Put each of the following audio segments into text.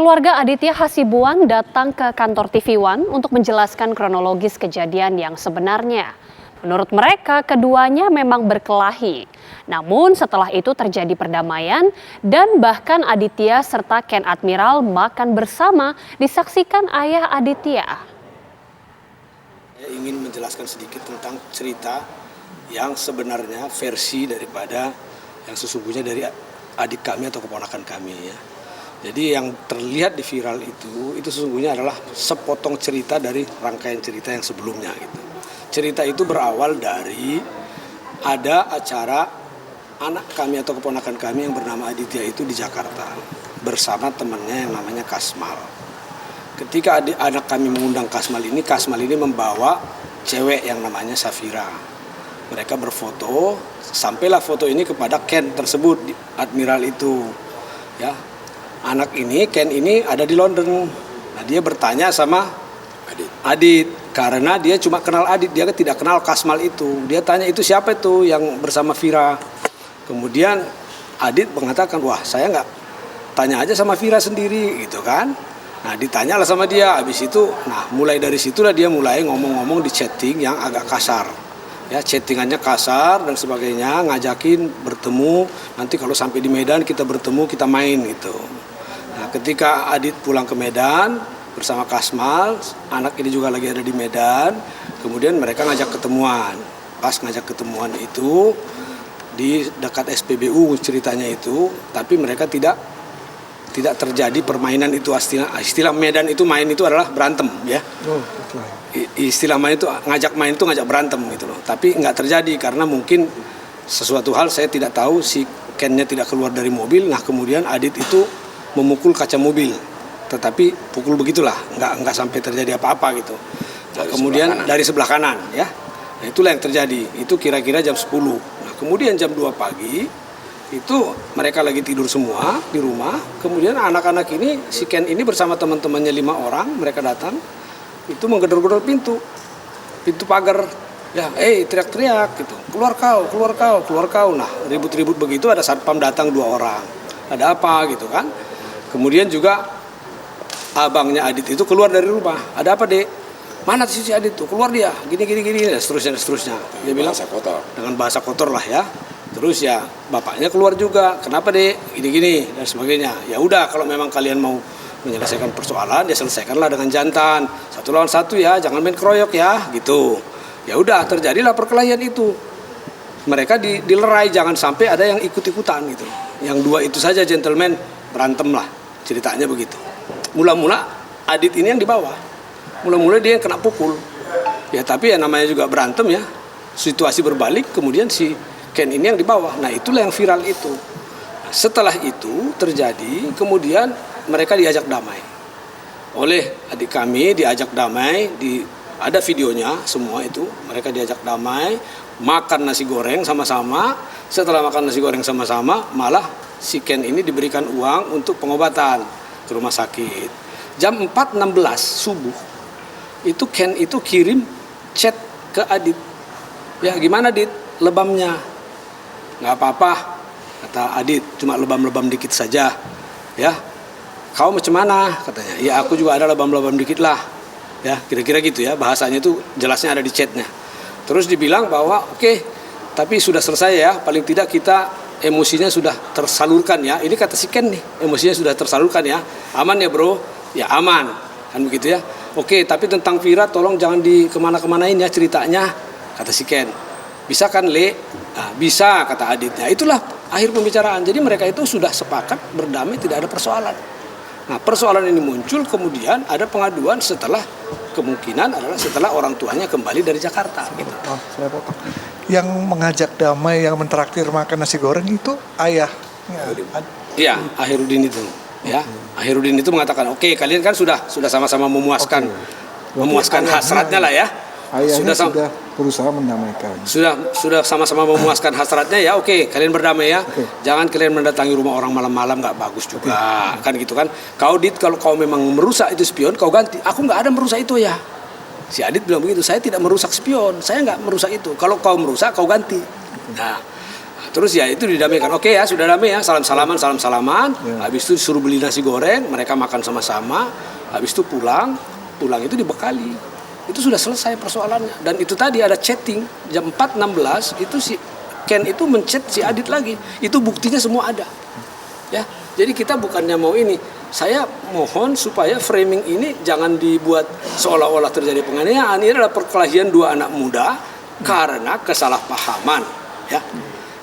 Keluarga Aditya Hasibuan datang ke kantor TV One untuk menjelaskan kronologis kejadian yang sebenarnya. Menurut mereka, keduanya memang berkelahi. Namun setelah itu terjadi perdamaian dan bahkan Aditya serta Ken Admiral makan bersama disaksikan ayah Aditya. Saya ingin menjelaskan sedikit tentang cerita yang sebenarnya versi daripada yang sesungguhnya dari adik kami atau keponakan kami ya. Jadi yang terlihat di viral itu sesungguhnya adalah sepotong cerita dari rangkaian cerita yang sebelumnya gitu. Cerita itu berawal dari ada acara anak kami atau keponakan kami yang bernama Aditya itu di Jakarta bersama temannya yang namanya Kasmal. Ketika anak kami mengundang Kasmal ini membawa cewek yang namanya Safira. Mereka berfoto, sampailah foto ini kepada Ken tersebut, Admiral itu. Ya, anak ini, Ken ini ada di London. Nah, dia bertanya sama Adit, karena dia cuma kenal Adit, dia tidak kenal Kasmal itu. Dia tanya itu siapa itu yang bersama Vira. Kemudian Adit mengatakan, wah saya nggak, tanya aja sama Vira sendiri gitu kan. Nah ditanyalah sama dia, habis itu, nah mulai dari situlah dia mulai ngomong-ngomong di chatting yang agak kasar. Ya, chattingannya kasar dan sebagainya, ngajakin bertemu, nanti kalau sampai di Medan kita bertemu, kita main gitu. Nah, ketika Adit pulang ke Medan bersama Kasmal, anak ini juga lagi ada di Medan, kemudian mereka ngajak ketemuan. Pas ngajak ketemuan itu di dekat SPBU ceritanya itu, tapi mereka tidak terjadi permainan itu. Istilah Medan itu main itu adalah berantem ya. Istilah main itu ngajak berantem gitu loh. Tapi nggak terjadi karena mungkin sesuatu hal saya tidak tahu, si Kennya tidak keluar dari mobil. Nah kemudian Adit itu memukul kaca mobil. Tetapi pukul begitulah, nggak sampai terjadi apa-apa gitu. Nah, kemudian dari sebelah kanan ya. Nah, itulah yang terjadi. Itu kira-kira jam 10. Nah, kemudian jam 2 pagi itu mereka lagi tidur semua di rumah. Kemudian anak-anak ini, si Ken ini bersama teman-temannya 5 orang, mereka datang, itu menggedor-gedor pintu pagar, ya, teriak-teriak gitu, keluar kau. Nah, ribut-ribut begitu, ada satpam datang 2 orang, ada apa gitu kan. Kemudian juga abangnya Adit itu keluar dari rumah, ada apa dek? Mana si Adit tuh, keluar dia, gini, dan seterusnya. Dia bilang dengan bahasa kotor lah ya. Terus ya bapaknya keluar juga, kenapa deh gini dan sebagainya. Ya udah kalau memang kalian mau menyelesaikan persoalan ya selesaikanlah dengan jantan, 1 lawan 1 ya, jangan main keroyok ya gitu. Ya udah terjadilah perkelahian itu. Mereka dilerai, jangan sampai ada yang ikut-ikutan gitu. Yang 2 itu saja gentleman berantem lah, ceritanya begitu. Mula-mula Adit ini yang di bawah, mula-mula dia yang kena pukul. Ya tapi ya namanya juga berantem ya, situasi berbalik, kemudian si Ken ini yang di bawah. Nah itulah yang viral itu. Nah, setelah itu terjadi, kemudian mereka diajak damai. Oleh adik kami diajak damai, ada videonya semua itu. Mereka diajak damai, makan nasi goreng sama-sama. Setelah makan nasi goreng sama-sama, malah si Ken ini diberikan uang untuk pengobatan ke rumah sakit. Jam 4.16 subuh, itu Ken itu kirim chat ke Adit. Ya gimana Dit, lebamnya? Nggak apa-apa, kata Adit, cuma lebam-lebam dikit saja. Ya, kau macam mana? Katanya. Ya aku juga ada lebam-lebam dikit lah. Ya kira-kira gitu ya, bahasanya itu jelasnya ada di chatnya. Terus dibilang bahwa oke, tapi sudah selesai ya, paling tidak kita emosinya sudah tersalurkan ya. Ini kata si Ken nih, emosinya sudah tersalurkan ya. Aman ya bro? Ya aman, kan begitu ya. Oke, tapi tentang Vira tolong jangan kemana-kemanain ya ceritanya, kata si Ken. Bisa kan Le? Nah, bisa kata Aditnya. Itulah akhir pembicaraan. Jadi mereka itu sudah sepakat berdamai, tidak ada persoalan. Nah persoalan ini muncul kemudian ada pengaduan setelah kemungkinan adalah setelah orang tuanya kembali dari Jakarta. Gitu. Saya potong. Yang mengajak damai, yang mentraktir makan nasi goreng itu ayahnya. Iya, Ahirudin itu. Ya, Ahirudin itu mengatakan, oke, kalian kan sudah sama-sama memuaskan hasratnya lah ya. Ayahnya sudah berusaha mendamaikan. Sudah sama-sama memuaskan hasratnya ya, oke, kalian berdamai ya. Jangan kalian mendatangi rumah orang malam-malam, nggak bagus juga. Kan gitu kan. Kau Dit, kalau kau memang merusak itu spion, kau ganti. Aku nggak ada merusak itu ya. Si Adit bilang begitu, saya tidak merusak spion, saya nggak merusak itu. Kalau kau merusak, kau ganti. Nah, terus ya itu didamaikan. Oke ya, sudah damai ya, salam-salaman. Habis itu disuruh beli nasi goreng, mereka makan sama-sama. Habis itu pulang itu dibekali. Itu sudah selesai persoalannya. Dan itu tadi ada chatting jam 4.16 itu si Ken itu menchat si Adit lagi. Itu buktinya semua ada. Ya. Jadi kita bukannya mau ini. Saya mohon supaya framing ini jangan dibuat seolah-olah terjadi penganiayaan. Ini adalah perkelahian dua anak muda karena kesalahpahaman, ya.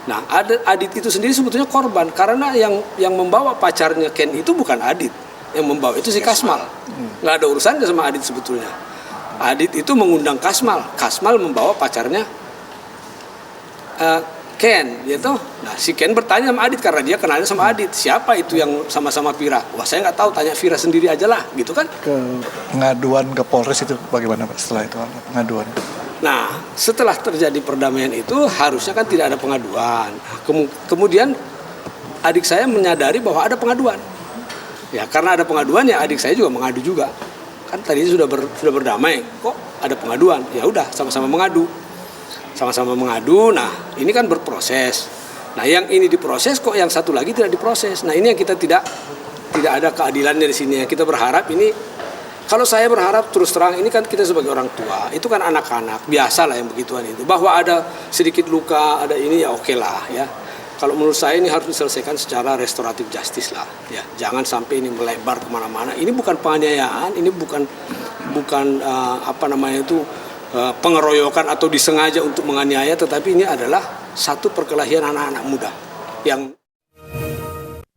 Nah, Adit itu sendiri sebetulnya korban karena yang membawa pacarnya Ken itu bukan Adit, yang membawa itu si Kasmal. Nggak ada urusannya sama Adit sebetulnya. Adit itu mengundang Kasmal membawa pacarnya Ken, gitu. Nah, si Ken bertanya sama Adit karena dia kenalnya sama Adit. Siapa itu yang sama-sama Vira? Wah, saya nggak tahu. Tanya Vira sendiri aja lah, gitu kan? Pengaduan ke Polres itu bagaimana Pak setelah itu pengaduan? Nah, setelah terjadi perdamaian itu harusnya kan tidak ada pengaduan. Kemudian adik saya menyadari bahwa ada pengaduan. Ya, karena ada pengaduan ya adik saya juga mengadu juga. Kan tadi sudah berdamai, kok ada pengaduan? Ya udah, sama-sama mengadu. Nah ini kan berproses. Nah yang ini diproses kok yang satu lagi tidak diproses. Nah ini yang kita tidak ada keadilannya di sini. Kita berharap ini, kalau saya berharap terus terang ini kan kita sebagai orang tua, itu kan anak-anak biasa lah yang begituan itu. Bahwa ada sedikit luka, ada ini ya oke lah ya. Kalau menurut saya ini harus diselesaikan secara restoratif justice lah. Ya jangan sampai ini melebar kemana-mana. Ini bukan penganiayaan, ini bukan pengeroyokan atau disengaja untuk menganiaya, tetapi ini adalah satu perkelahian anak-anak muda yang